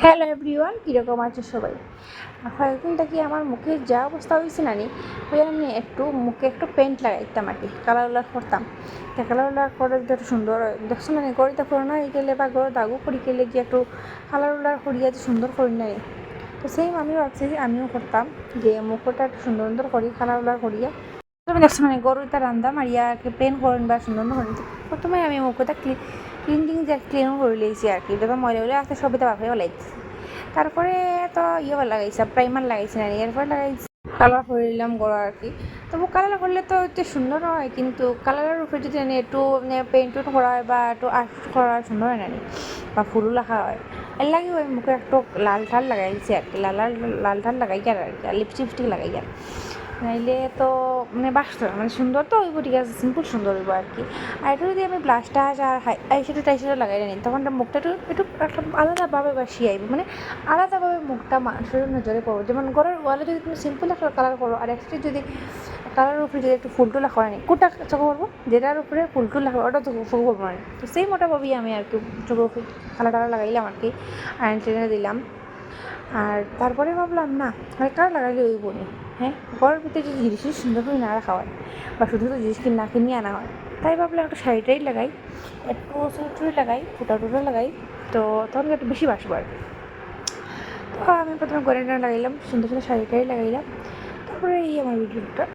Hello everyone, কীরকম আছে সবাই? কয়েকদিন থেকে আমার মুখের যা অবস্থা হয়েছে না ওই আমি একটু মুখে একটু পেন্ট লাগাইতাম আর কি, কালার উলার করতাম। তা কালার উলার করে একটু সুন্দর দেখছো না, গড়িতে পুরোনো হয়ে গেলে বা গড় দাগু করি গেলে যে একটু কালার উলার করিয়া যে সুন্দর করি নাই। তো সেম আমিও ভাবছি যে আমিও করতাম, যে মুখটা একটু সুন্দর সুন্দর করি কালার উলার করিয়া। তুমি দেখছো মানে গরুটা রান্ধা মারিয়া প্লেন করেন বা সুন্দর করেন। প্রথমে আমি মুখটা ক্লিনিং যে ক্লিন করে লিয়েছি আর কি, যত ময়লা হলে আসতে সবিতা বাপে লাইছি। তারপরে তো লাগাইছে প্রাইমার লাগাইছে না, এরপর লাগাইছি কালার করে নিলাম গড়া আর কি। তবু কালার করলে তো একটু সুন্দর হয়, কিন্তু কালারের উপরে যদি একটু পেন্ট করা হয় বা একটু আর্ট করা হয় সুন্দর হয় না, বা ফুলও রাখা হয়। এর লাগে ওই মুখে একটু লাল ঠাল লাগাইছি আর কি, লাল ঠাল লাগাই আর কি, লিপস্টিক লাগাই আর নাইলে তো বাসতো না, সুন্দর তো হইব, ঠিক আছে, সিম্পল সুন্দর হইব আর কি। আর একটু যদি আমি ব্লাশ টাশ আর আইশ্যাডো টাইশ্যাডো লাগাই নিই, তখন মুখটা একটু একটু একটা আলাদাভাবে বাসি আইব, আলাদাভাবে মুখটা মানুষের নজরে পড়বো। যেমন ঘরের ওয়ালে যদি তুমি সিম্পল একটা কালার করো, আর একটা যদি কালারের উপরে যদি একটু ফুল টুল লাখা হয় কোনটা চোখে করবো, যেটার উপরে ফুল টুল লাখা ওটা তো চোখে করবো না। তো সেই মোটাভাবেই আমি আর কি চোখে কালার টালার লাগাইলাম আর কি, আয়ন টেনে দিলাম। আর তারপরে ভাবলাম না, কালার লাগাইলে ওই বনি। হ্যাঁ, ঘরের ভিতরে যদি জিনিস সুন্দর করে না রাখা হয় বা শুধু তো জিনিস না কিনে আনা হয়, তাই ভাবলাম একটা শাড়িটাই লাগাই, একটু চুড়ি লাগাই, ফুটা টুটা লাগাই, তো তখন একটু বেশি বাসবো আর কি। তো আমি প্রথমে গয়না লাগাইলাম, সুন্দর সুন্দর শাড়িটাই লাগাইলাম। তারপরে এই আমার ভিডিওটা